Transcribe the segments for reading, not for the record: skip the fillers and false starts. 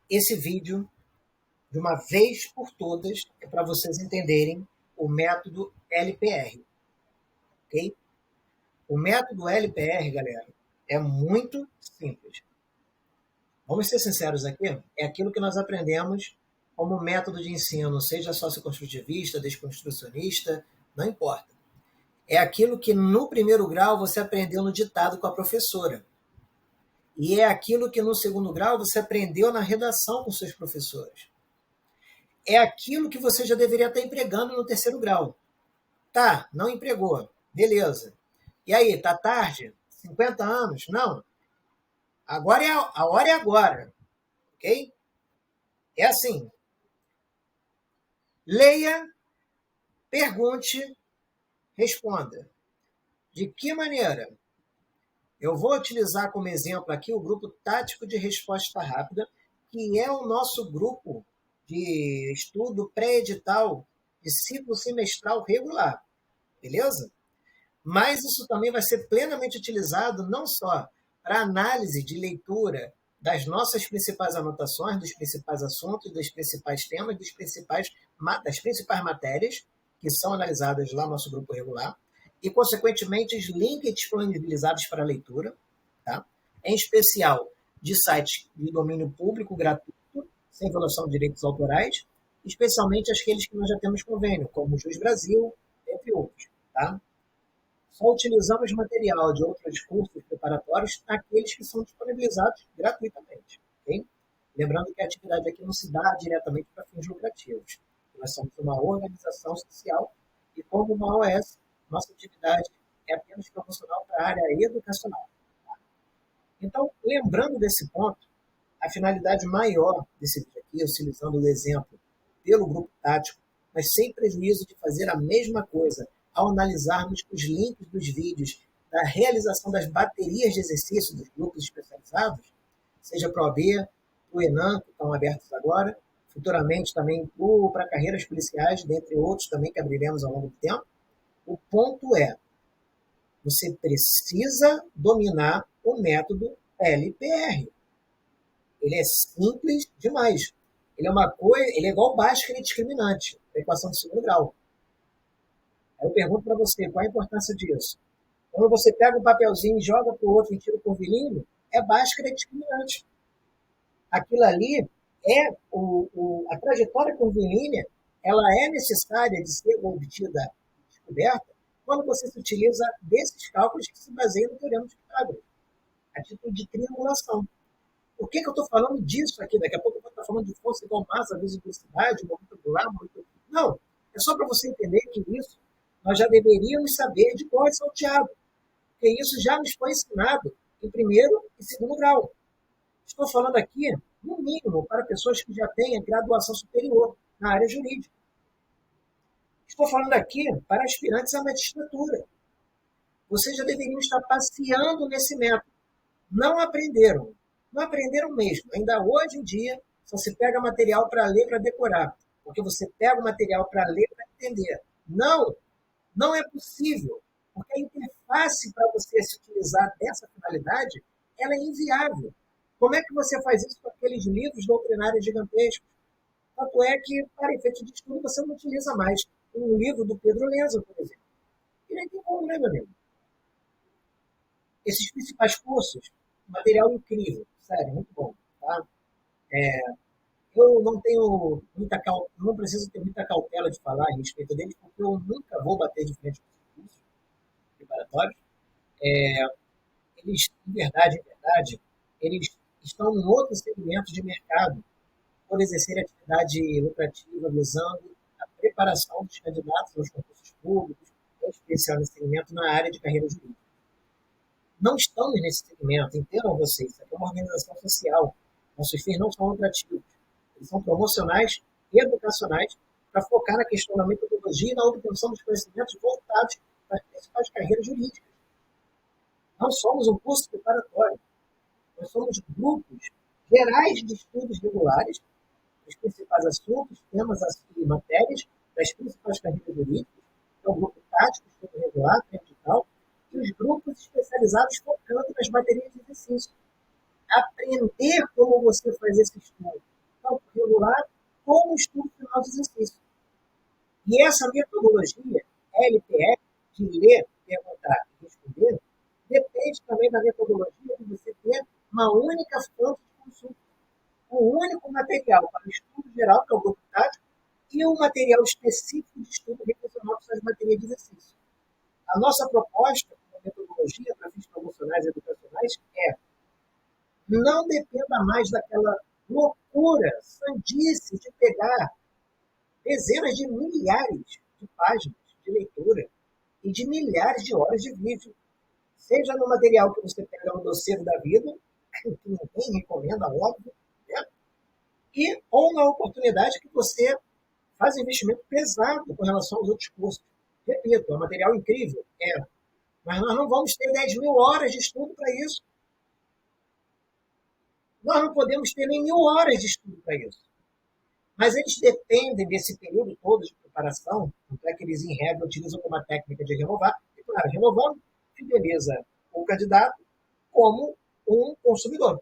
esse vídeo, de uma vez por todas, é para vocês entenderem o método LPR, ok? O método LPR, galera, é muito simples. Vamos ser sinceros aqui, é aquilo que nós aprendemos como método de ensino, seja socioconstrutivista, desconstrucionista, não importa. É aquilo que no primeiro grau você aprendeu no ditado com a professora. E é aquilo que no segundo grau você aprendeu na redação com seus professores. É aquilo que você já deveria estar empregando no terceiro grau. Tá, não empregou. Beleza. E aí, tá tarde? 50 anos? Não. Agora a hora é agora. Ok? É assim. Leia, pergunte, responda. De que maneira? Eu vou utilizar como exemplo aqui o grupo tático de resposta rápida, que é o nosso grupo de estudo pré-edital de ciclo semestral regular. Beleza? Mas isso também vai ser plenamente utilizado não só para análise de leitura das nossas principais anotações, dos principais assuntos, dos principais temas, das principais matérias que são analisadas lá no nosso grupo regular, e, consequentemente, os links disponibilizados para leitura, tá? Em especial de sites de domínio público gratuito, sem violação de direitos autorais, especialmente aqueles que nós já temos convênio, como o Jus Brasil, entre outros. Tá? Só utilizamos material de outros cursos preparatórios, aqueles que são disponibilizados gratuitamente. Okay? Lembrando que a atividade aqui não se dá diretamente para fins lucrativos. Nós somos uma organização social e, como uma OS, nossa atividade é apenas proporcional para a área educacional. Tá? Então, lembrando desse ponto, a finalidade maior desse vídeo aqui, utilizando o exemplo pelo grupo tático, mas sem prejuízo de fazer a mesma coisa ao analisarmos os links dos vídeos da realização das baterias de exercício dos grupos especializados, seja para o OAB, para o ENAM, que estão abertos agora, futuramente também para carreiras policiais, dentre outros também que abriremos ao longo do tempo. O ponto é, você precisa dominar o método LPR. Ele é simples demais. Ele é igual Bhaskara discriminante, a equação de segundo grau. Aí eu pergunto para você, qual a importância disso? Quando você pega um papelzinho e joga para o outro e tira o curvilíneo, é Bhaskara discriminante. Aquilo ali é a trajetória curvilínea, ela é necessária de ser obtida, descoberta, quando você se utiliza desses cálculos que se baseiam no teorema de Pitágoras, a título de triangulação. Por que eu estou falando disso aqui? Daqui a pouco eu vou estar falando de força igual massa vezes velocidade, momento angular, momento... Não, é só para você entender que isso nós já deveríamos saber de cor e salteado, porque isso já nos foi ensinado em primeiro e segundo grau. Estou falando aqui, no mínimo, para pessoas que já têm graduação superior na área jurídica. Estou falando aqui para aspirantes à magistratura. Vocês já deveriam estar passeando nesse método. Não aprenderam. Não aprenderam mesmo. Ainda hoje em dia, só se pega material para ler, para decorar. Porque você pega o material para ler, para entender. Não, não é possível. Porque a interface para você se utilizar dessa finalidade, ela é inviável. Como é que você faz isso com aqueles livros doutrinários gigantescos? Tanto é que, para efeito de estudo, você não utiliza mais um livro do Pedro Lenza, por exemplo. E nem tem como, né, meu amigo? Esses principais cursos, material incrível, sério, muito bom. Tá? Eu não tenho não preciso ter muita cautela de falar a respeito deles, porque eu nunca vou bater de frente com os cursos preparatórios. Eles, em verdade, eles estão em outro segmento de mercado, por exercer atividade lucrativa, visando a preparação dos candidatos aos concursos públicos, em especial nesse segmento na área de carreira jurídica. Não estamos nesse segmento, entendam vocês, isso aqui é uma organização social. Nossos fins não são lucrativos, eles são promocionais e educacionais para focar na questão da metodologia e na obtenção dos conhecimentos voltados para as principais carreiras jurídicas. Não somos um curso preparatório, nós somos grupos gerais de estudos regulares, os principais assuntos, temas e matérias das principais carreiras jurídicas, que é o grupo tático, estudo regular, edital, e os grupos especializados focando nas baterias de exercício. Aprender como você faz esse estudo, cálculo regular com o estudo final de exercício. E essa metodologia, LPF, de ler, perguntar e responder, depende também da metodologia de você ter uma única fonte de consulta, um único material para o estudo geral, que é o grupo tático, e um material específico de estudo reflexional que são as baterias de exercício. A nossa proposta, a metodologia para fins promocionais e educacionais, é não dependa mais daquela loucura, sandice de pegar dezenas de milhares de páginas de leitura e de milhares de horas de vídeo. Seja no material que você pega no doceiro da vida, que ninguém recomenda, óbvio, né? E ou na oportunidade que você faz investimento pesado com relação aos outros cursos. Repito, é um material incrível, mas nós não vamos ter 10 mil horas de estudo para isso. Nós não podemos ter nem 1.000 horas de estudo para isso. Mas eles dependem desse período todo de preparação, tanto é que eles, em regra, utilizam como técnica de renovar. E, claro, renovando, fideliza o candidato como um consumidor.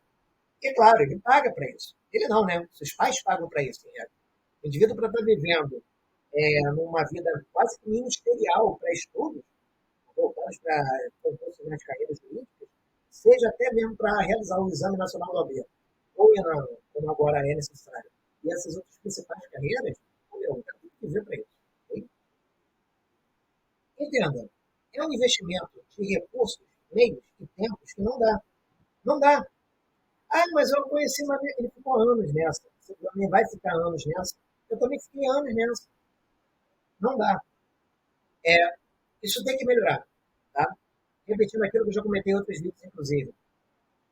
E, claro, ele paga para isso. Ele não, né? Seus pais pagam para isso, em regra. O indivíduo, para estar vivendo numa vida quase que ministerial para estudos, voltamos para concurso nas carreiras jurídicas, seja até mesmo para realizar o Exame Nacional da OAB, ou não, como agora é necessário. E essas outras principais carreiras, eu tenho que viver para isso. Okay? Entenda, é um investimento de recursos, meios e tempos que não dá. Não dá. Ah, mas eu conheci uma vez, ele ficou anos nessa. Você também vai ficar anos nessa. Eu também fiquei anos nessa. Não dá. É, isso tem que melhorar. Tá? Repetindo aquilo que eu já comentei em outros vídeos, inclusive.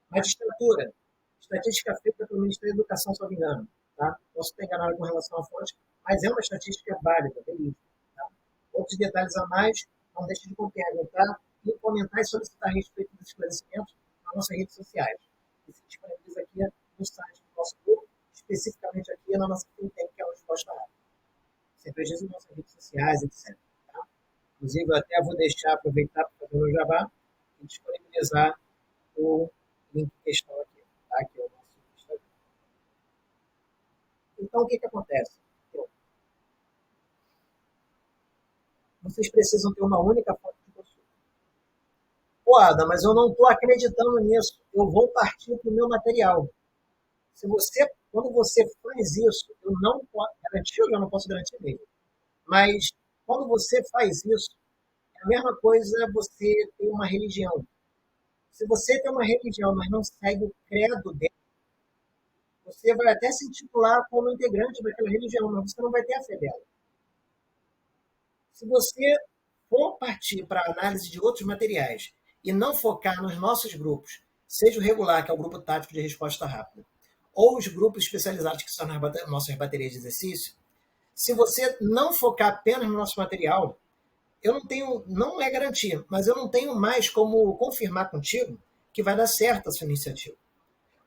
Magistratura, estatística feita pelo Ministério da Educação, se não me engano. Tá? Posso estar enganado com relação à fonte, mas é uma estatística válida, beleza. Tá? Outros detalhes a mais, não deixe de perguntar e comentar e solicitar a respeito dos esclarecimentos nas nossas redes sociais. E se disponibiliza aqui no site do nosso grupo, especificamente aqui na nossa fintech, que é a Resposta Rápida. Você veja nas nossas redes sociais, etc. Tá? Inclusive, eu até vou deixar, aproveitar para fazer o meu jabá e disponibilizar o link em questão aqui, tá? Que é o nosso Instagram. Então, o que, que acontece? Então, vocês precisam ter uma única fonte de consulta. Pô, Ada, mas eu não estou acreditando nisso. Eu vou partir para o meu material. Se você, quando você faz isso, eu não posso garantir, eu já não posso garantir mesmo. Mas quando você faz isso, é a mesma coisa você ter uma religião. Se você tem uma religião, mas não segue o credo dela, você vai até se intitular como integrante daquela religião, mas você não vai ter a fé dela. Se você for partir para a análise de outros materiais e não focar nos nossos grupos, seja o regular, que é o grupo tático de resposta rápida, ou os grupos especializados, que são as nossas baterias de exercício, se você não focar apenas no nosso material, eu não tenho, não é garantia, mas eu não tenho mais como confirmar contigo que vai dar certo a sua iniciativa.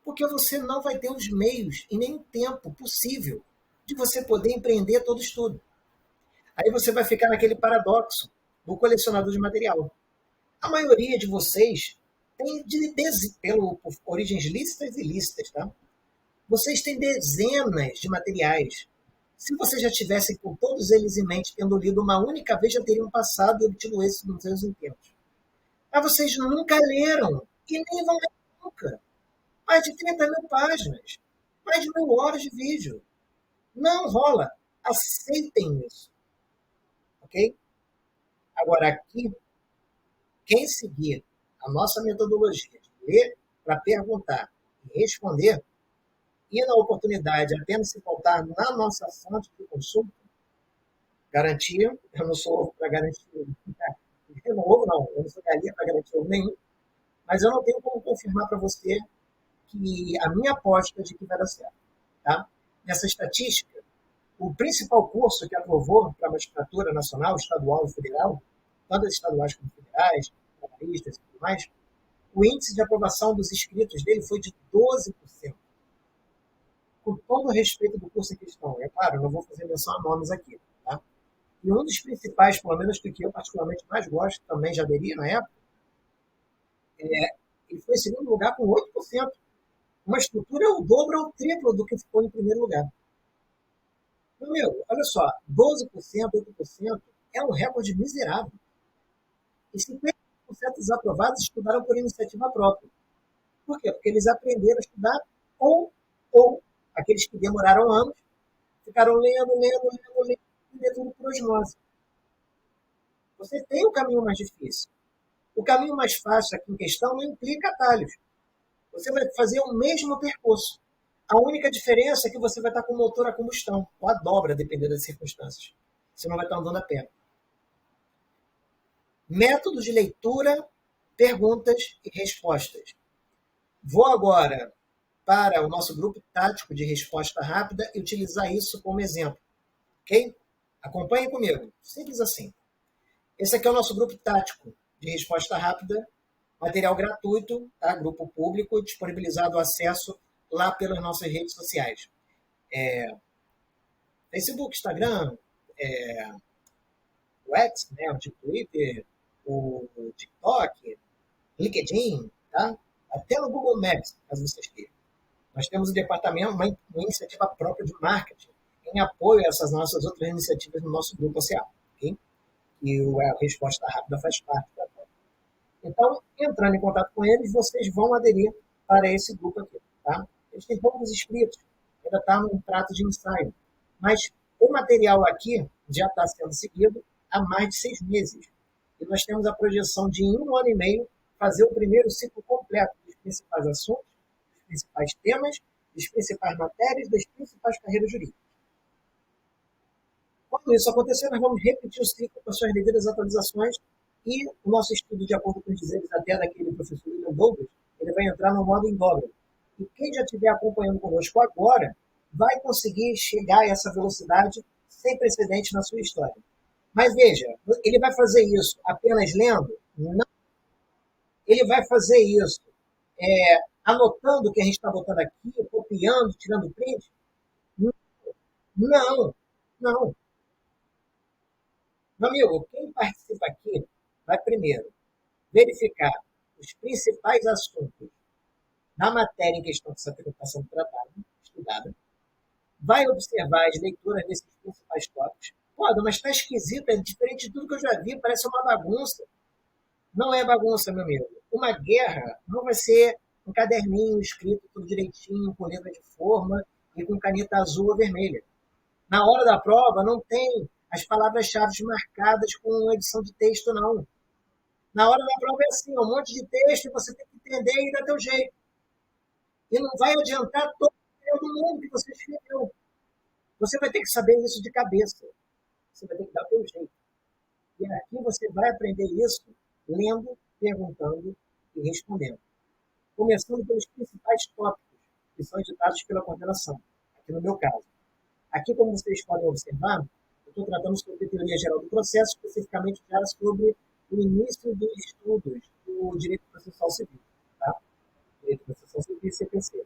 Porque você não vai ter os meios e nem o tempo possível de você poder empreender todo estudo. Aí você vai ficar naquele paradoxo do colecionador de material. A maioria de vocês tem por origens lícitas e ilícitas, tá? Vocês têm dezenas de materiais. Se vocês já tivessem com todos eles em mente, tendo lido uma única vez, já teriam passado e obtido êxito nos seus intentos. Mas vocês nunca leram e nem vão ler nunca. Mais de 30 mil páginas, mais de 1.000 horas de vídeo. Não rola. Aceitem isso. Ok? Agora, aqui, quem seguir a nossa metodologia de ler para perguntar e responder, e na oportunidade apenas se faltar na nossa fonte de consulta, garantia, eu não sou ovo para garantir, eu não ovo não, eu não sou galinha para garantir ovo nenhum, mas eu não tenho como confirmar para você que a minha aposta de que vai dar certo. Tá? Nessa estatística, o principal curso que aprovou para a magistratura nacional, estadual e federal, tanto as estaduais como federais, trabalhistas e tudo mais, o índice de aprovação dos inscritos dele foi de 12%. Com todo o respeito do curso em questão. É claro, eu não vou fazer menção a nomes aqui. Tá? E um dos principais, pelo menos que eu particularmente mais gosto, também já aderi na época, ele foi em segundo lugar com 8%. uma estrutura o dobro ou o triplo do que ficou em primeiro lugar. Meu amigo, olha só, 12%, 8% é um recorde miserável. E 50% dos aprovados estudaram por iniciativa própria. Por quê? Porque eles aprenderam a estudar ou aqueles que demoraram anos, ficaram lendo, e tudo por osmose. Você tem um caminho mais difícil. O caminho mais fácil aqui em questão não implica atalhos. Você vai fazer o mesmo percurso. A única diferença é que você vai estar com o motor a combustão, ou a dobra, dependendo das circunstâncias. Você não vai estar andando a pé. Método de leitura, perguntas e respostas. Vou agora para o nosso grupo tático de resposta rápida e utilizar isso como exemplo. Ok? Acompanhe comigo. Simples assim. Esse aqui é o nosso grupo tático de resposta rápida, material gratuito, tá? Grupo público, disponibilizado o acesso lá pelas nossas redes sociais. Facebook, Instagram, o X, né, o Twitter, o TikTok, LinkedIn, tá? Até no Google Maps, caso vocês queiram. Nós temos um departamento, uma iniciativa própria de marketing, em apoio a essas nossas outras iniciativas no nosso grupo social. Okay? E a Resposta Rápida faz parte da própria. Então, entrando em contato com eles, vocês vão aderir para esse grupo aqui. Tá? Eles têm poucos inscritos, ainda está num trato de ensaio. Mas o material aqui já está sendo seguido há mais de 6 meses. E nós temos a projeção de, em 1 ano e meio, fazer o primeiro ciclo completo dos principais assuntos, dos principais temas, das principais matérias, das principais carreiras jurídicas. Quando isso acontecer, nós vamos repetir o ciclo com as suas devidas atualizações e o nosso estudo, de acordo com os dizeres até daquele professor William Douglas, ele vai entrar no modo em dobra. E quem já estiver acompanhando conosco agora vai conseguir chegar a essa velocidade sem precedente na sua história. Mas veja, ele vai fazer isso apenas lendo? Não. Ele vai fazer isso anotando o que a gente está botando aqui, copiando, tirando print? Não, não. Meu amigo, quem participa aqui vai primeiro verificar os principais assuntos da matéria em questão que está sendo tratada, estudada, vai observar as leituras desses principais tópicos. Pô, mas está esquisito, é diferente de tudo que eu já vi, parece uma bagunça. Não é bagunça, meu amigo. Uma guerra não vai ser um caderninho escrito tudo direitinho, com letra de forma e com caneta azul ou vermelha. Na hora da prova, não tem as palavras-chave marcadas com edição de texto, não. Na hora da prova é assim, um monte de texto e você tem que entender e dar teu jeito. E não vai adiantar todo o mundo que você escreveu. Você vai ter que saber isso de cabeça. Você vai ter que dar teu jeito. E aqui você vai aprender isso lendo, perguntando e respondendo. Começando pelos principais tópicos que são editados pela coordenação, aqui no meu caso. Aqui, como vocês podem observar, eu estou tratando sobre a teoria geral do processo, especificamente já sobre o início dos estudos do direito processual civil. Tá? Direito processual civil e CPC.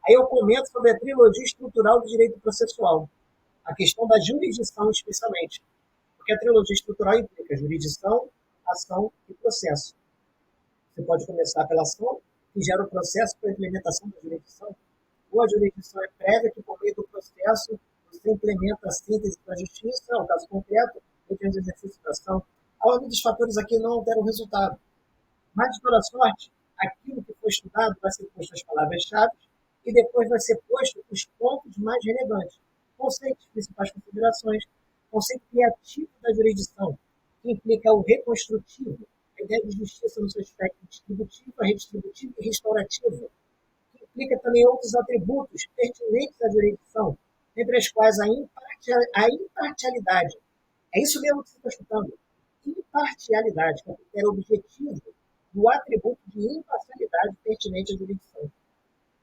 Aí eu comento sobre a trilogia estrutural do direito processual, a questão da jurisdição especialmente, porque a trilogia estrutural implica jurisdição, ação e processo. Você pode começar pela ação, que gera o processo para a implementação da jurisdição, ou a jurisdição é prévia, que por meio do processo você implementa a síntese da justiça, no caso concreto, mediante o exercício da ação. A ordem dos fatores aqui não altera o resultado. Mas, de toda sorte, aquilo que foi estudado vai ser posto as palavras-chave e depois vai ser posto os pontos mais relevantes. Conceitos, principais considerações, conceito criativo da jurisdição, que implica o reconstrutivo, a ideia de justiça no seu aspecto distributivo, redistributivo e restaurativo, que implica também outros atributos pertinentes à jurisdição, entre as quais a imparcialidade. É isso mesmo que você está escutando. Imparcialidade, que é o critério objetivo do atributo de imparcialidade pertinente à jurisdição,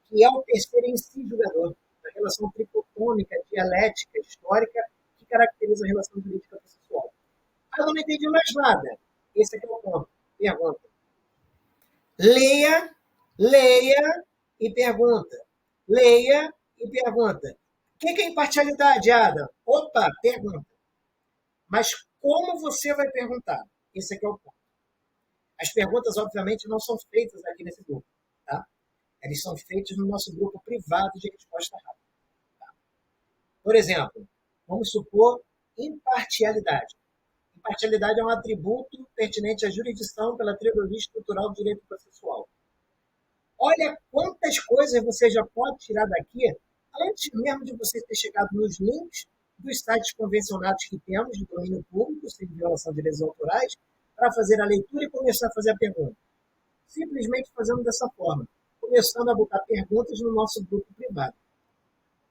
que é o terceiro em si julgador, da relação tricotômica, dialética, histórica, que caracteriza a relação jurídica processual. Ah, eu não entendi mais nada. Esse aqui é o ponto. Pergunta. Leia, leia e pergunta. Leia e pergunta. O que é imparcialidade, Adam? Opa, pergunta. Mas como você vai perguntar? Esse aqui é o ponto. As perguntas, obviamente, não são feitas aqui nesse grupo. Tá? Eles são feitos no nosso grupo privado de resposta rápida. Por exemplo, vamos supor imparcialidade. Imparcialidade é um atributo pertinente à jurisdição pela trilogia estrutural do direito processual. Olha quantas coisas você já pode tirar daqui antes mesmo de você ter chegado nos links dos sites convencionados que temos de domínio público, sem violação de direitos autorais, para fazer a leitura e começar a fazer a pergunta. Simplesmente fazendo dessa forma, começando a botar perguntas no nosso grupo privado.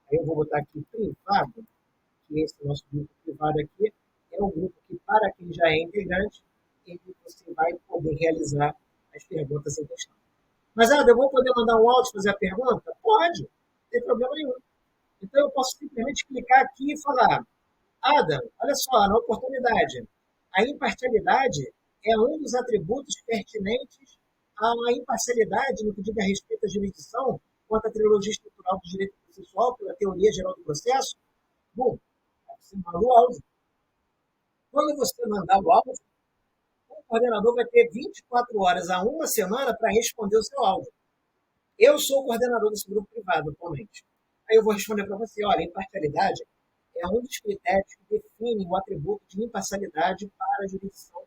Aí eu vou botar aqui privado, que esse nosso grupo privado aqui é um grupo que, para quem já é integrante, você vai poder realizar as perguntas em questão. Mas, eu vou poder mandar um áudio e fazer a pergunta? Pode, não tem problema nenhum. Então, eu posso simplesmente clicar aqui e falar: Adam, olha só, na oportunidade, a imparcialidade é um dos atributos pertinentes à imparcialidade no que diz a respeito à jurisdição quanto à trilogia estrutural do direito processual pela teoria geral do processo. Bom, você manda o áudio. Quando você mandar o áudio, o coordenador vai ter 24 horas a uma semana para responder o seu áudio. Eu sou o coordenador desse grupo privado atualmente. Aí eu vou responder para você: olha, imparcialidade é um dos critérios que definem o atributo de imparcialidade para a jurisdição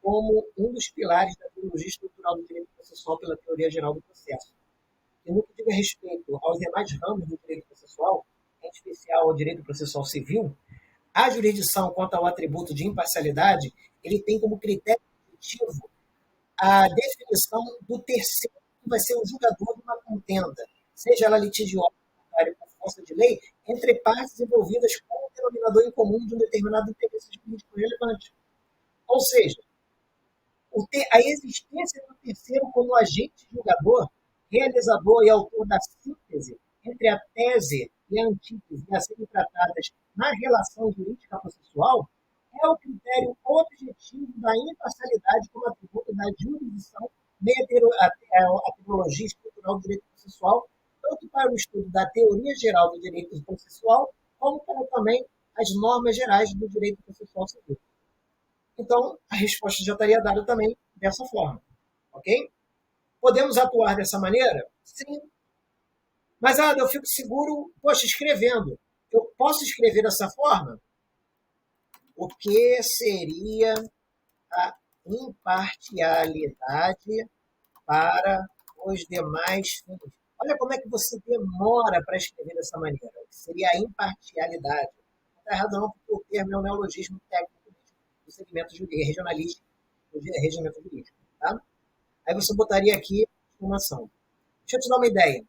como um dos pilares da teologia estrutural do direito processual pela teoria geral do processo. E no que diz respeito aos demais ramos do direito processual, em especial ao direito processual civil, a jurisdição quanto ao atributo de imparcialidade, ele tem como critério objetivo a definição do terceiro que vai ser o julgador de uma contenda, seja ela litigiosa ou por força de lei, entre partes envolvidas com o denominador em comum de um determinado interesse jurídico relevante. Ou seja, a existência do terceiro como agente julgador, realizador e autor da síntese entre a tese e a antítese a serem tratadas na relação jurídica processual é o critério objetivo da imparcialidade como atributo da jurisdição mediante a teologia estrutural do direito processual, tanto para o estudo da teoria geral do direito processual, como para também as normas gerais do direito processual civil. Então, a resposta já estaria dada também dessa forma. Ok? Podemos atuar dessa maneira? Sim. Mas, eu fico seguro, escrevendo. Eu posso escrever dessa forma? O que seria a imparcialidade para os demais fins? Olha como é que você demora para escrever dessa maneira. O que seria a imparcialidade? Não está errado não, porque o termo é um neologismo técnico do segmento regionalístico, do regimento jurídico. Tá? Aí você botaria aqui informação. Deixa eu te dar uma ideia.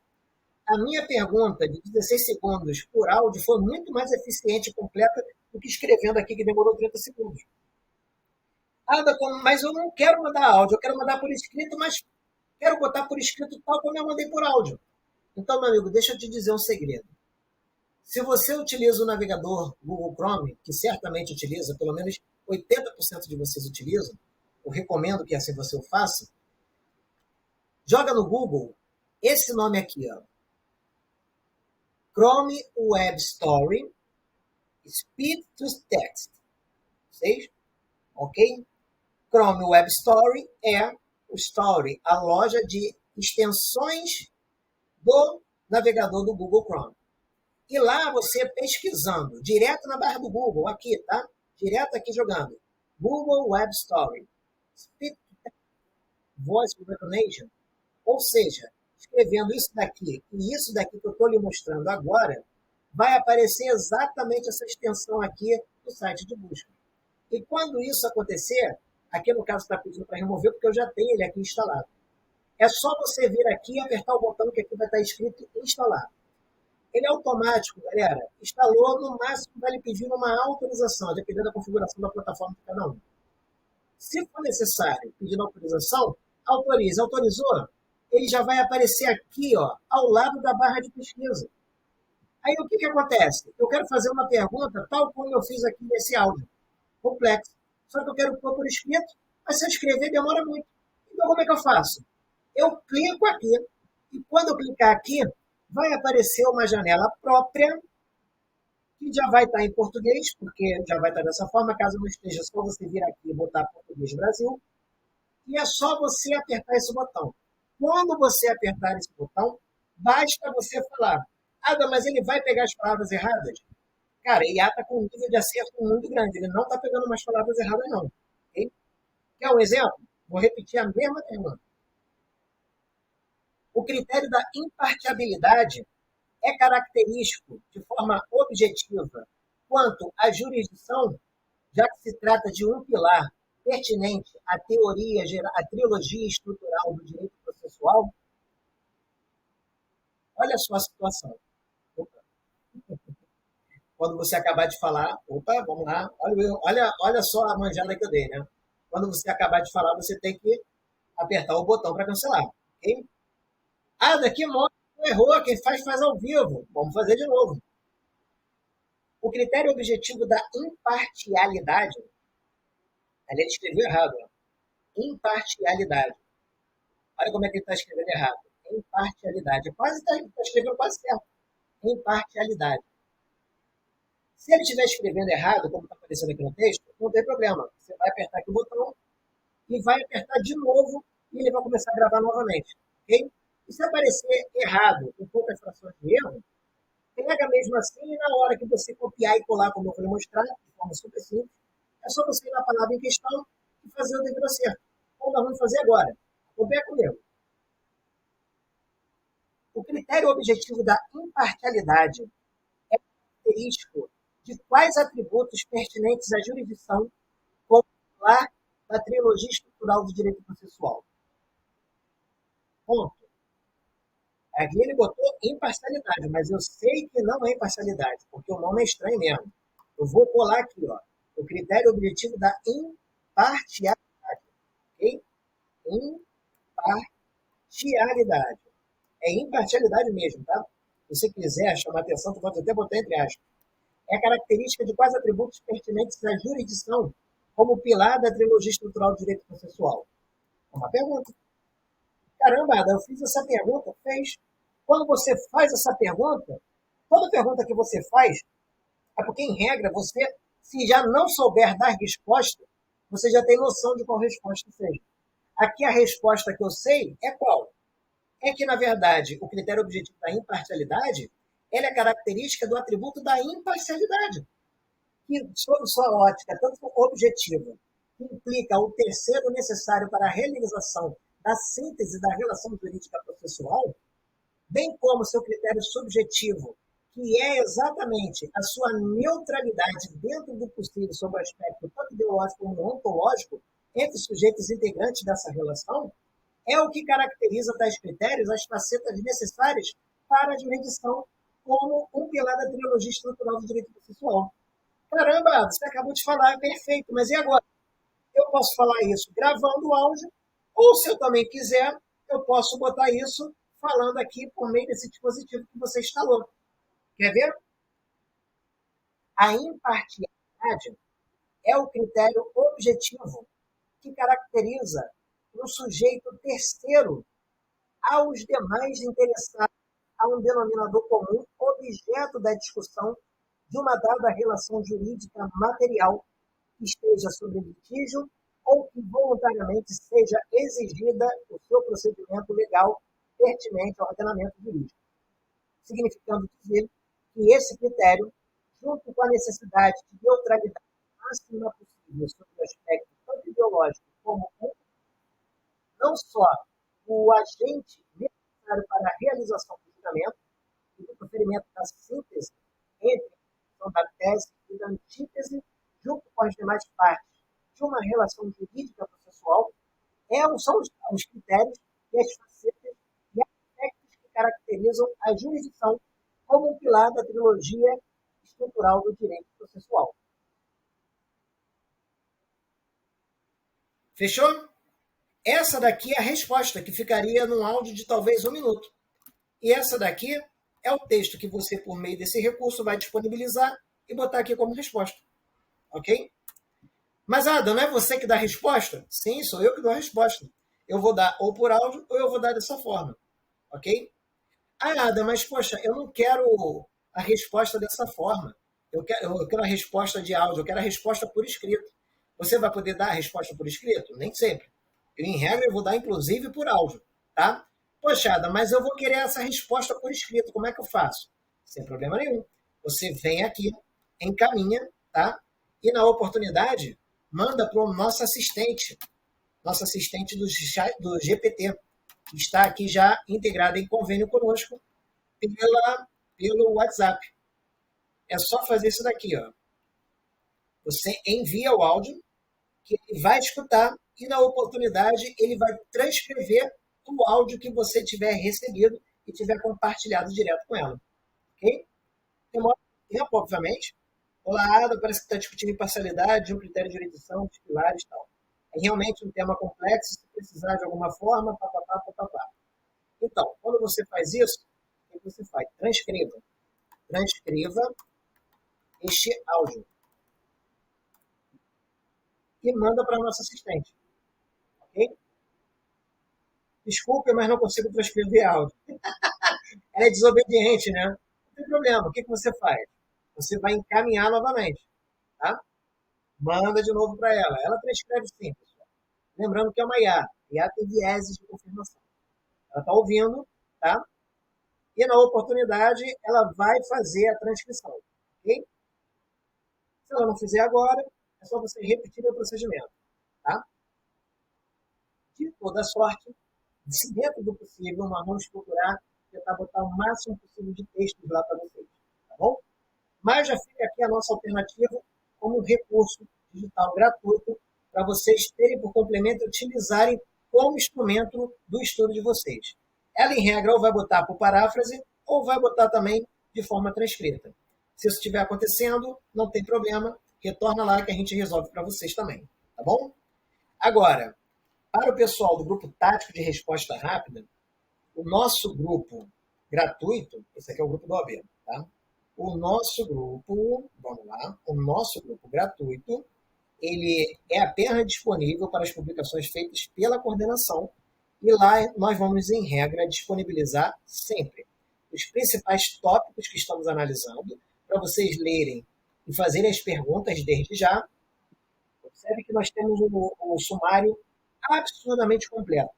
A minha pergunta de 16 segundos por áudio foi muito mais eficiente e completa do que escrevendo aqui, que demorou 30 segundos. Mas eu não quero mandar áudio, eu quero mandar por escrito, mas quero botar por escrito tal como eu mandei por áudio. Então, meu amigo, deixa eu te dizer um segredo. Se você utiliza o navegador Google Chrome, que certamente utiliza, pelo menos 80% de vocês utilizam, eu recomendo que assim você o faça, joga no Google esse nome aqui, ó. Chrome Web Story Speed to Text. Vocês? Ok? Chrome Web Story é o Story, a loja de extensões do navegador do Google Chrome. E lá você pesquisando, direto na barra do Google, aqui, tá? Direto aqui jogando. Google Web Story. Speed to Text. Voice Recognition. Ou seja, escrevendo isso daqui e isso daqui que eu estou lhe mostrando agora, vai aparecer exatamente essa extensão aqui no site de busca. E quando isso acontecer, aqui no caso está pedindo para remover, porque eu já tenho ele aqui instalado. É só você vir aqui e apertar o botão que aqui vai estar escrito instalar. Ele é automático, galera. Instalou, no máximo vai lhe pedir uma autorização, dependendo da configuração da plataforma de cada um. Se for necessário pedir autorização, autorize. Autorizou? Ele já vai aparecer aqui, ó, ao lado da barra de pesquisa. Aí o que acontece? Eu quero fazer uma pergunta tal como eu fiz aqui nesse áudio. Complexo. Só que eu quero pôr por escrito, mas se eu escrever demora muito. Então como é que eu faço? Eu clico aqui e quando eu clicar aqui, vai aparecer uma janela própria que já vai estar em português, porque já vai estar dessa forma, caso não esteja, só você vir aqui e botar Português Brasil. E é só você apertar esse botão. Quando você apertar esse botão, Basta você falar, Ada, mas ele vai pegar as palavras erradas? Cara, IA está com um nível de acerto muito grande, ele não está pegando umas palavras erradas, não. Ok? Quer um exemplo? Vou repetir a mesma pergunta. O critério da imparcialidade é característico de forma objetiva quanto à jurisdição, já que se trata de um pilar pertinente à teoria, à trilogia estrutural do direito processual. Olha só a situação. Opa. Quando você acabar de falar, opa, vamos lá, olha só a manjada que eu dei, né? Quando você acabar de falar, você tem que apertar o botão para cancelar, ok? Ah, daqui mostra que errou, quem faz ao vivo. Vamos fazer de novo. O critério objetivo da imparcialidade, ele escreveu errado, ó. Imparcialidade. Olha como é que ele está escrevendo errado. Imparcialidade. Quase está escrevendo quase certo. Imparcialidade. Se ele estiver escrevendo errado, como está aparecendo aqui no texto, não tem problema. Você vai apertar aqui o botão e vai apertar de novo e ele vai começar a gravar novamente. Ok? E se aparecer errado, com poucas frações de erro, pega mesmo assim e na hora que você copiar e colar, como eu vou lhe mostrar, de forma super simples, é só você ir na palavra em questão e fazer o devido acerto. Como nós vamos fazer agora? Acompanha comigo. O critério objetivo da imparcialidade é característico de quais atributos pertinentes à jurisdição popular da trilogia estrutural do direito processual. Ponto. Aqui ele botou imparcialidade, mas eu sei que não é imparcialidade, porque o nome é estranho mesmo. Eu vou colar aqui, ó, o critério objetivo da imparcialidade. Ok? Imparcialidade. É imparcialidade mesmo, tá? Se você quiser chamar atenção, tu pode até botar entre aspas. É característica de quais atributos pertinentes à jurisdição como pilar da trilogia estrutural do direito processual? É uma pergunta. Caramba, Ada, eu fiz essa pergunta, fez. Quando você faz essa pergunta, toda pergunta que você faz, é porque, em regra, você, se já não souber dar resposta, você já tem noção de qual resposta seja. Aqui a resposta que eu sei é qual? É que, na verdade, o critério objetivo da imparcialidade ela é característica do atributo da imparcialidade, que, sob sua ótica, tanto objetiva, que implica o terceiro necessário para a realização da síntese da relação jurídica processual, bem como seu critério subjetivo, que é exatamente a sua neutralidade dentro do possível sobre o aspecto tanto ideológico como ontológico entre os sujeitos integrantes dessa relação, é o que caracteriza tais critérios as facetas necessárias para a jurisdição como um pilar da trilogia estrutural do direito processual. Caramba, você acabou de falar, é perfeito, mas e agora? Eu posso falar isso gravando o áudio, ou se eu também quiser, eu posso botar isso falando aqui por meio desse dispositivo que você instalou. Quer ver? A imparcialidade é o critério objetivo que caracteriza um sujeito terceiro aos demais interessados a um denominador comum, objeto da discussão de uma dada relação jurídica material que esteja sob litígio ou que voluntariamente seja exigida o seu procedimento legal pertinente ao ordenamento jurídico, significando dizer que esse critério, junto com a necessidade de neutralidade máxima possível sobre o aspecto tanto ideológico como não só o agente necessário para a realização do julgamento e do proferimento da síntese entre a da tese e da antítese, junto com as demais partes de uma relação jurídica processual, são os critérios e as facetas e aspectos que caracterizam a jurisdição como um pilar da trilogia estrutural do direito processual. Fechou? Essa daqui é a resposta, que ficaria num áudio de talvez 1 minuto. E essa daqui é o texto que você, por meio desse recurso, vai disponibilizar e botar aqui como resposta. Ok? Mas, Ada, não é você que dá a resposta? Sim, sou eu que dou a resposta. Eu vou dar ou por áudio ou eu vou dar dessa forma. Ok? Ah, Ada, mas, poxa, eu não quero a resposta dessa forma. Eu quero a resposta de áudio, eu quero a resposta por escrito. Você vai poder dar a resposta por escrito? Nem sempre. Em regra, eu vou dar, inclusive, por áudio. Tá? Poxa, Ada, mas eu vou querer essa resposta por escrito, como é que eu faço? Sem problema nenhum. Você vem aqui, encaminha, tá? E na oportunidade, manda para o nosso assistente do GPT, que está aqui já integrado em convênio conosco pelo WhatsApp. É só fazer isso daqui, ó. Você envia o áudio, que ele vai escutar, e na oportunidade ele vai transcrever o áudio que você tiver recebido e tiver compartilhado direto com ela. Ok? Demora tempo, obviamente. Olá, Ada, parece que está discutindo imparcialidade, um critério de jurisdição, dos pilares e tal. É realmente um tema complexo, se precisar de alguma forma, papapá, papapá. Então, quando você faz isso, o que você faz? Transcreva este áudio e manda para a nossa assistente. Ok? Desculpe, mas não consigo transcrever áudio. Ela é desobediente, né? Não tem problema. O que você faz? Você vai encaminhar novamente. Tá? Manda de novo para ela. Ela transcreve sim, pessoal. Lembrando que é uma IA. IA tem vieses de confirmação. Ela está ouvindo, tá? E na oportunidade, ela vai fazer a transcrição. Ok? Se ela não fizer agora, é só você repetir o procedimento. Tá? De toda sorte, se dentro do possível, nós vamos procurar tentar botar o máximo possível de textos lá para vocês. Tá bom? Mas já fica aqui a nossa alternativa como recurso digital gratuito para vocês terem por complemento e utilizarem como instrumento do estudo de vocês. Ela, em regra, ou vai botar por paráfrase ou vai botar também de forma transcrita. Se isso estiver acontecendo, não tem problema, retorna lá que a gente resolve para vocês também, tá bom? Agora, para o pessoal do grupo tático de resposta rápida, o nosso grupo gratuito, esse aqui é o grupo do OAB, tá? O nosso grupo, vamos lá, o nosso grupo gratuito, ele é apenas disponível para as publicações feitas pela coordenação e lá nós vamos, em regra, disponibilizar sempre os principais tópicos que estamos analisando para vocês lerem e fazerem as perguntas desde já. Observe que nós temos um sumário absurdamente completo.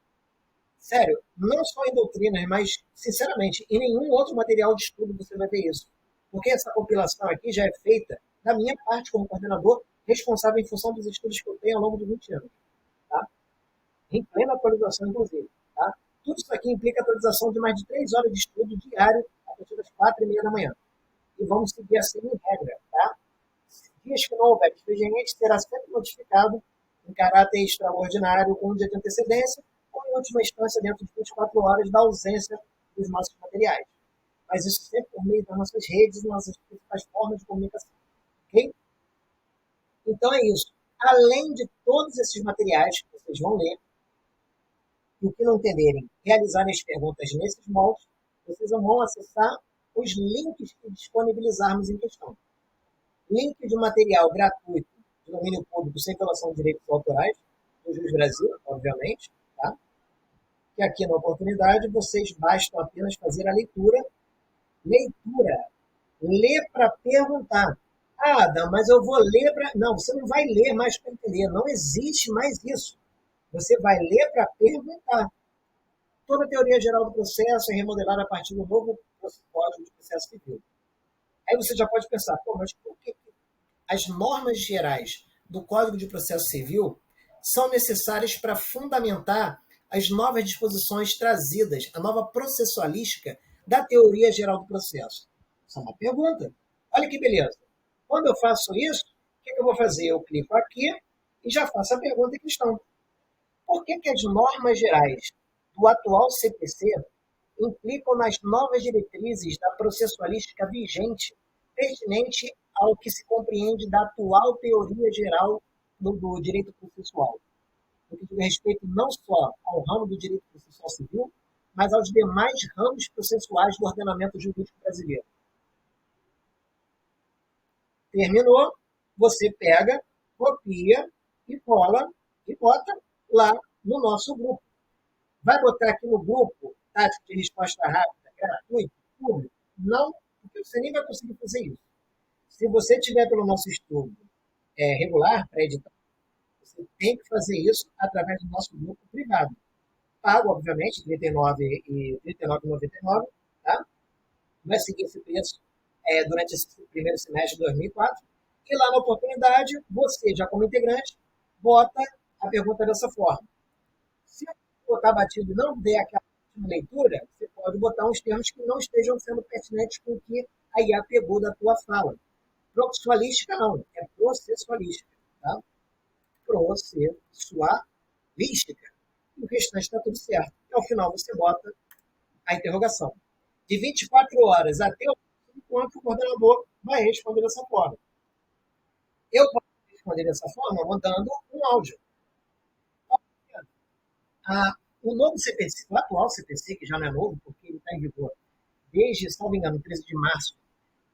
Sério, não só em doutrinas, mas, sinceramente, em nenhum outro material de estudo você vai ver isso. Porque essa compilação aqui já é feita da minha parte como coordenador, responsável em função dos estudos que eu tenho ao longo de 20 anos. Tá? Em plena atualização, inclusive. Tá? Tudo isso aqui implica atualização de mais de 3 horas de estudo diário a partir das 4h30 da manhã. E vamos seguir assim em regra. Tá? Dias que não houver expediente, será sempre notificado em caráter extraordinário com um dia de antecedência ou, em última instância, dentro de 24 horas da ausência dos nossos materiais. Mas isso sempre por meio das nossas redes e nossas principais formas de comunicação. Ok? Então é isso. Além de todos esses materiais que vocês vão ler, e o que não entenderem, realizarem as perguntas nesses moldes, vocês vão acessar os links que disponibilizarmos em questão. Link de material gratuito de domínio público sem violação de direitos autorais, do Juiz Brasil, obviamente, tá? Que aqui na oportunidade vocês bastam apenas fazer a leitura. Leitura. Ler para perguntar. Ah, Adam, mas eu vou ler para. Não, você não vai ler mais para entender. Não existe mais isso. Você vai ler para perguntar. Toda a teoria geral do processo é remodelada a partir do novo Código de Processo Civil. Aí você já pode pensar, pô, mas por que as normas gerais do Código de Processo Civil são necessárias para fundamentar as novas disposições trazidas, a nova processualística da teoria geral do processo? Isso é uma pergunta. Olha que beleza. Quando eu faço isso, o que eu vou fazer? Eu clico aqui e já faço a pergunta em questão. Por que as normas gerais do atual CPC implicam nas novas diretrizes da processualística vigente, pertinente ao que se compreende da atual teoria geral do direito processual, no que diz respeito não só ao ramo do direito processual civil, mas aos demais ramos processuais do ordenamento jurídico brasileiro. Terminou, você pega, copia e cola e bota lá no nosso grupo. Vai botar aqui no grupo tático de resposta rápida, gratuito, público? Não, porque você nem vai conseguir fazer isso. Se você tiver pelo nosso estudo regular, pré-editado, você tem que fazer isso através do nosso grupo privado. pago, obviamente, R$ 39,99, tá? Vai seguir esse preço durante esse primeiro semestre de 2004. E lá na oportunidade, você, já como integrante, bota a pergunta dessa forma. Se botar batido e não der aquela leitura, você pode botar uns termos que não estejam sendo pertinentes com o que a IA pegou da tua fala. Processualística não, é processualística. Tá? Processualística. E o restante está tudo certo. E ao final você bota a interrogação. De 24 horas até o enquanto o coordenador vai responder dessa forma. Eu posso responder dessa forma mandando um áudio. O novo CPC, o atual CPC, que já não é novo, porque ele está em vigor desde, se não me engano, 13 de março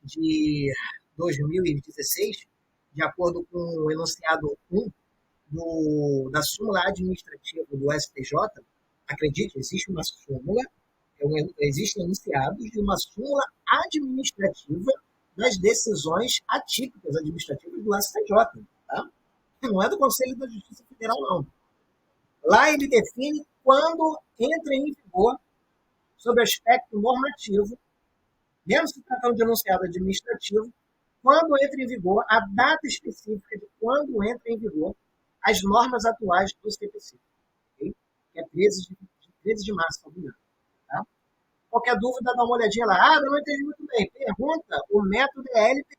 de 2016, de acordo com o enunciado 1 da súmula administrativa do STJ, acredite, existe uma súmula, existem enunciados de uma súmula administrativa das decisões atípicas administrativas do STJ. Tá? Não é do Conselho da Justiça Federal, não. Lá ele define quando entra em vigor, sob aspecto normativo, mesmo se tratando de enunciado administrativo, quando entra em vigor a data específica de quando entra em vigor as normas atuais do CPC, okay? Que é 13 de março, não me engano. Tá? Qualquer dúvida, dá uma olhadinha lá. Eu não entendi muito bem. Pergunta, o método é LP,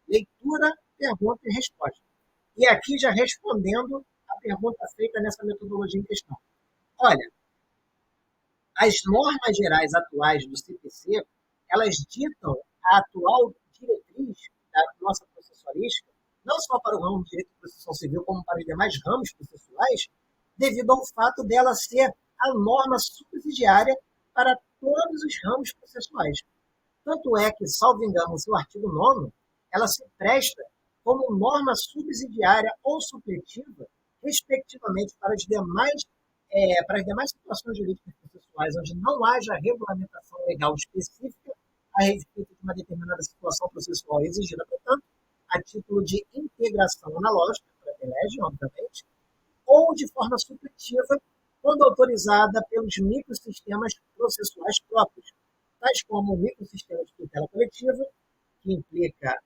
leitura, pergunta e resposta. E aqui já respondendo a pergunta feita nessa metodologia em questão. Olha, as normas gerais atuais do CPC, elas ditam a atual diretriz da nossa processualística, não só para o ramo de direito processual civil, como para os demais ramos processuais, devido ao fato dela ser a norma subsidiária para todos os ramos processuais. Tanto é que, salvo engano, no seu artigo 9º, ela se presta como norma subsidiária ou supletiva, respectivamente, para as demais situações jurídicas processuais onde não haja regulamentação legal específica a respeito de uma determinada situação processual exigida, portanto, a título de integração analógica, para a LEGE, obviamente, ou de forma supletiva, quando autorizada pelos microsistemas processuais próprios, tais como o microsistema de tutela coletiva, que implica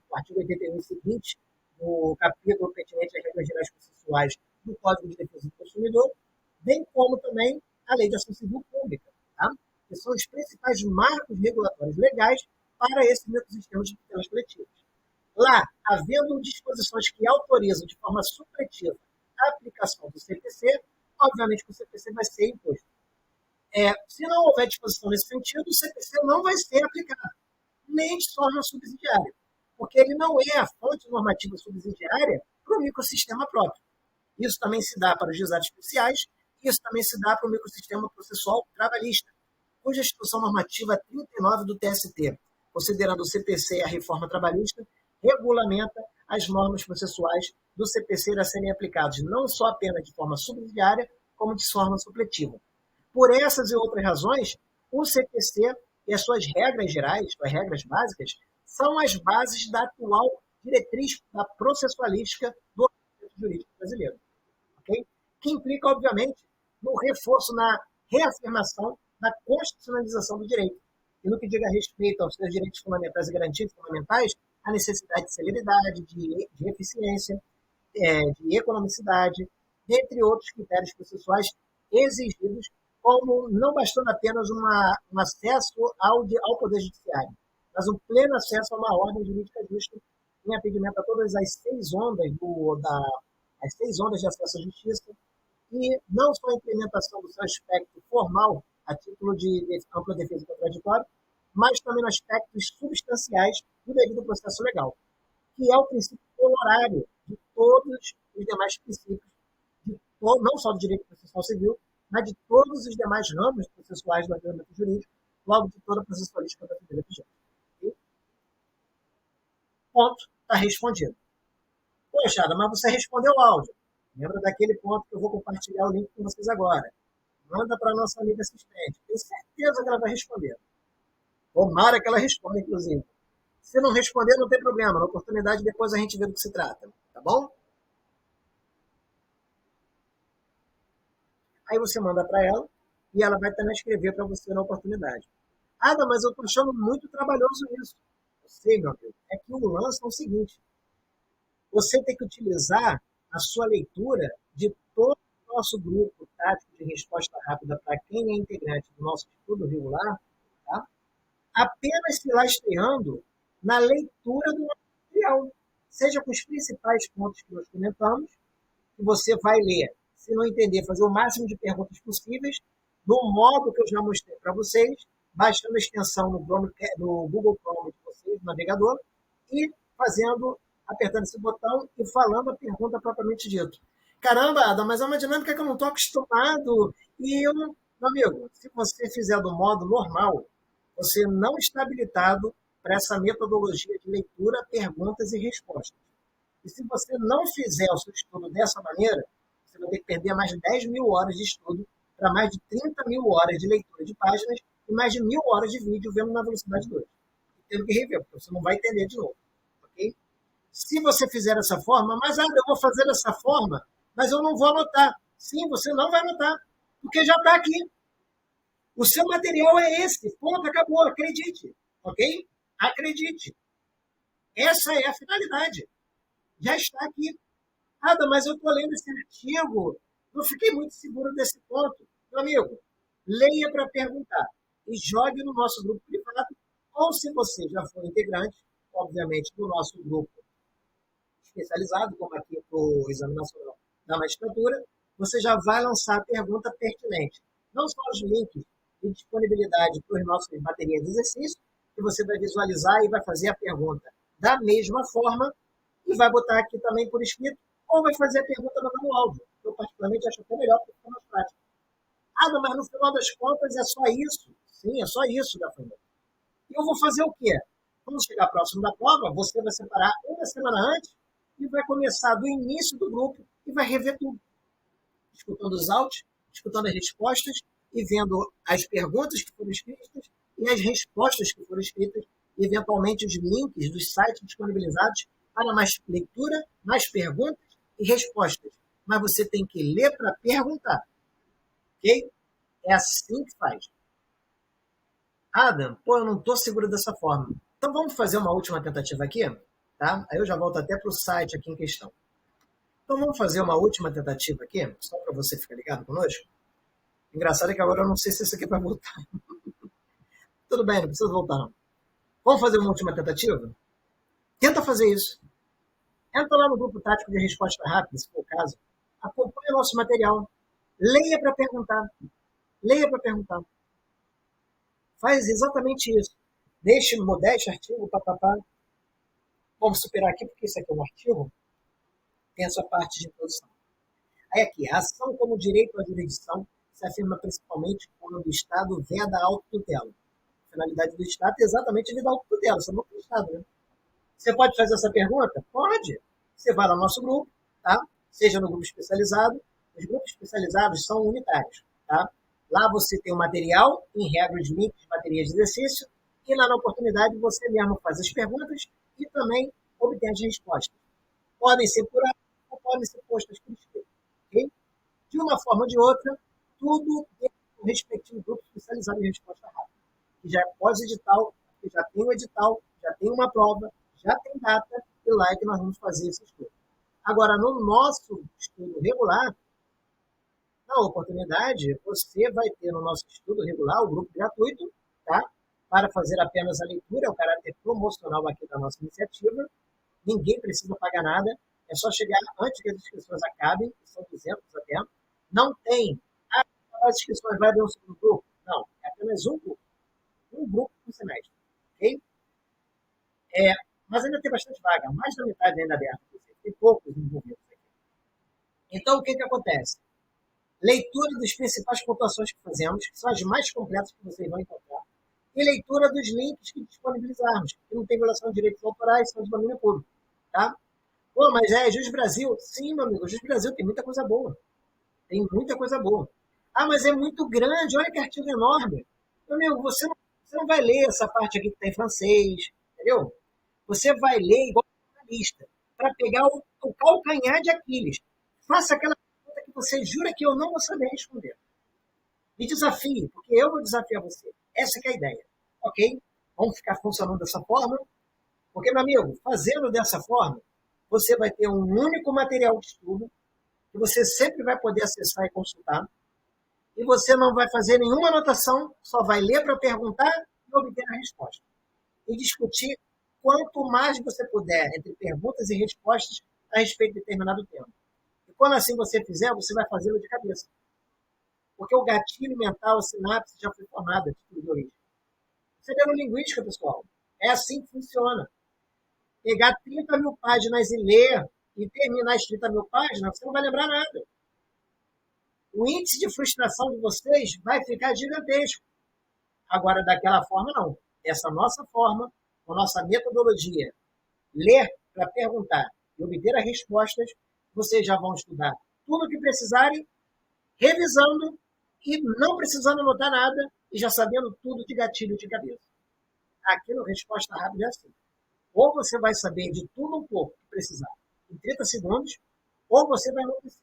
o artigo 81 seguinte, do capítulo pertinente às regras gerais processuais do Código de Defesa do Consumidor, bem como também a Lei de Ação Civil Pública, tá? Que são os principais marcos regulatórios legais para esses microsistemas de tutelas coletivas. Lá, havendo disposições que autorizam de forma supletiva a aplicação do CPC, obviamente que o CPC vai ser imposto. Se não houver disposição nesse sentido, o CPC não vai ser aplicado, nem de forma subsidiária, porque ele não é a fonte normativa subsidiária para o microsistema próprio. Isso também se dá para os juizados especiais, isso também se dá para o microsistema processual trabalhista, cuja instituição normativa 39 do TST, considerando o CPC e a reforma trabalhista, regulamenta as normas processuais do CPC a serem aplicadas não só apenas de forma subsidiária, como de forma supletiva. Por essas e outras razões, o CPC e as suas regras gerais, as regras básicas, são as bases da atual diretriz da processualística do ordenamento jurídico brasileiro. Okay? Que implica, obviamente, no reforço, na reafirmação da constitucionalização do direito. E no que diga respeito aos seus direitos fundamentais e garantias fundamentais, a necessidade de celeridade, de eficiência, de economicidade, dentre outros critérios processuais exigidos, como não bastando apenas um acesso ao Poder Judiciário, mas um pleno acesso a uma ordem jurídica justa, em atendimento a todas as 6 ondas as 6 ondas de acesso à justiça, e não só a implementação do seu aspecto formal, a título de ampla defesa contraditória, mas também nos aspectos substanciais do devido processo legal, que é o princípio honorário de todos os demais princípios, não só do direito processual civil, mas de todos os demais ramos processuais do ordenamento jurídico, logo de toda a processualística brasileira vigente. Okay? Ponto, está respondido. Poxa, mas você respondeu o áudio. Lembra daquele ponto que eu vou compartilhar o link com vocês agora. Manda para a nossa amiga assistente. Tenho certeza que ela vai responder. Tomara que ela responda, inclusive. Se não responder, não tem problema. Na oportunidade, depois a gente vê do que se trata. Tá bom? Aí você manda para ela e ela vai também escrever para você na oportunidade. Ah, não, mas eu estou achando muito trabalhoso isso. Eu sei, meu amigo. É que o lance é o seguinte: você tem que utilizar a sua leitura de todo o nosso grupo tático de resposta rápida para quem é integrante do nosso estudo regular, tá? Apenas se lastreando na leitura do material, seja com os principais pontos que nós comentamos, que você vai ler. Se não entender, fazer o máximo de perguntas possíveis, no modo que eu já mostrei para vocês, baixando a extensão no Google Chrome de vocês, no navegador, e fazendo, apertando esse botão e falando a pergunta propriamente dita. Caramba, Ada, mas é uma dinâmica que eu não estou acostumado. E eu não. Meu amigo, se você fizer do modo normal, você não está habilitado para essa metodologia de leitura, perguntas e respostas. E se você não fizer o seu estudo dessa maneira, você vai ter que perder mais de 10 mil horas de estudo para mais de 30 mil horas de leitura de páginas e mais de 1.000 horas de vídeo vendo na velocidade 2. E tendo que rever, porque você não vai entender de novo. Ok? Se você fizer dessa forma, mas eu vou fazer dessa forma, mas eu não vou anotar. Sim, você não vai anotar, porque já está aqui. O seu material é esse. Ponto, acabou. Acredite. Ok? Acredite. Essa é a finalidade. Já está aqui. Ada, mas eu estou lendo esse artigo. Não fiquei muito seguro desse ponto. Meu amigo, leia para perguntar e jogue no nosso grupo privado, ou se você já for integrante, obviamente, do nosso grupo especializado, como aqui para o Exame Nacional da Magistratura, você já vai lançar a pergunta pertinente. Não só os links de disponibilidade para as nossas baterias de exercício, que você vai visualizar e vai fazer a pergunta da mesma forma, e vai botar aqui também por escrito, ou vai fazer a pergunta no áudio. Eu, particularmente, acho até melhor, porque fica mais prático. Ah, não, mas no final das contas é só isso. Sim, é só isso, Gafanhoto. E eu vou fazer o quê? Quando chegar próximo da prova, você vai separar uma semana antes e vai começar do início do grupo e vai rever tudo. Escutando os áudios, escutando as respostas e vendo as perguntas que foram escritas e as respostas que foram escritas e, eventualmente, os links dos sites disponibilizados para mais leitura, mais perguntas e respostas. Mas você tem que ler para perguntar. Ok? É assim que faz. Adam, pô, eu não estou seguro dessa forma. Então vamos fazer uma última tentativa aqui, tá? Aí eu já volto até para o site aqui em questão. Então vamos fazer uma última tentativa aqui, só para você ficar ligado conosco. Engraçado é que agora eu não sei se isso aqui vai voltar. Tudo bem, não precisa voltar não. Vamos fazer uma última tentativa? Tenta fazer isso. Entra lá no grupo tático de resposta rápida, se for o caso. Acompanhe o nosso material. Leia para perguntar. Leia para perguntar. Faz exatamente isso. Deixe modesto artigo, papapá. Vamos superar aqui, porque isso aqui é um artigo. Tem a sua parte de introdução. Aí aqui, a ação como direito à jurisdição se afirma principalmente quando o Estado veda a autotutela. A finalidade do Estado é exatamente vedar a autotutela. Você não tem Estado, né? Você pode fazer essa pergunta? Pode. Você vai lá no nosso grupo, tá? Seja no grupo especializado. Os grupos especializados são unitários, tá? Lá você tem o material, em regra de links de baterias de exercício, e lá na oportunidade você mesmo faz as perguntas e também obtém as respostas. Podem ser por áudio ou podem ser postas por escrito, ok? De uma forma ou de outra, tudo dentro do respectivo grupo especializado em resposta rápida, que já é pós-edital, que já tem o edital, já tem uma prova, já tem data, e lá é que nós vamos fazer esse estudo. Agora, no nosso estudo regular, na oportunidade, você vai ter no nosso estudo regular o grupo gratuito, tá? Para fazer apenas a leitura, é o caráter promocional aqui da nossa iniciativa. Ninguém precisa pagar nada, é só chegar antes que as inscrições acabem, que são 200 até. Não tem, as inscrições vai abrir um segundo grupo. Não, é apenas um grupo por semestre, ok? Mas ainda tem bastante vaga, mais da metade ainda aberta, tem poucos envolvidos aqui. Então, o que acontece? Leitura das principais pontuações que fazemos, que são as mais completas que vocês vão encontrar, e leitura dos links que disponibilizarmos, que não tem violação de direitos autorais, são de domínio público, tá? Pô, mas Jus Brasil? Sim, meu amigo, Jus Brasil tem muita coisa boa. Tem muita coisa boa. Ah, mas é muito grande, olha que artigo enorme. Meu amigo, você não vai ler essa parte aqui que está em francês, entendeu? Você vai ler igual jornalista, para pegar o calcanhar de Aquiles. Faça aquela pergunta que você jura que eu não vou saber responder. Me desafie, porque eu vou desafiar você. Essa que é a ideia. Ok? Vamos ficar funcionando dessa forma? Porque, meu amigo, fazendo dessa forma, você vai ter um único material de estudo que você sempre vai poder acessar e consultar, e você não vai fazer nenhuma anotação, só vai ler para perguntar e obter a resposta. E discutir quanto mais você puder entre perguntas e respostas a respeito de determinado tema. E quando assim você fizer, você vai fazê-lo de cabeça. Porque o gatilho mental, a sinapse já foi formada de tudo de origem. Você vê no linguística, pessoal. É assim que funciona. Pegar 30 mil páginas e ler e terminar as 30 mil páginas, você não vai lembrar nada. O índice de frustração de vocês vai ficar gigantesco. Agora, daquela forma, não. Essa nossa forma, com a nossa metodologia, ler para perguntar e obter as respostas, vocês já vão estudar tudo o que precisarem, revisando e não precisando anotar nada e já sabendo tudo de gatilho de cabeça. Aqui no Resposta Rápida é assim. Ou você vai saber de tudo um pouco que precisar em 30 segundos, ou você vai enlouquecer.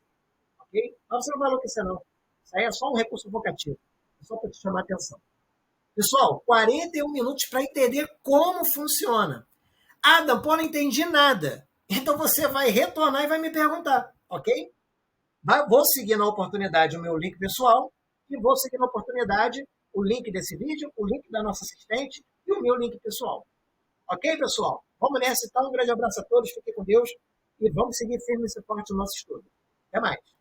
Ok? Mas você não vai enlouquecer, não. Isso aí é só um recurso vocativo. É só para te chamar a atenção. Pessoal, 41 minutos para entender como funciona. Adam, pô, não entendi nada. Então você vai retornar e vai me perguntar, ok? Vou seguir na oportunidade o meu link pessoal e vou seguir na oportunidade o link desse vídeo, o link da nossa assistente e o meu link pessoal. Ok, pessoal? Vamos nessa então. Um grande abraço a todos, fiquem com Deus e vamos seguir firme e forte no nosso estudo. Até mais.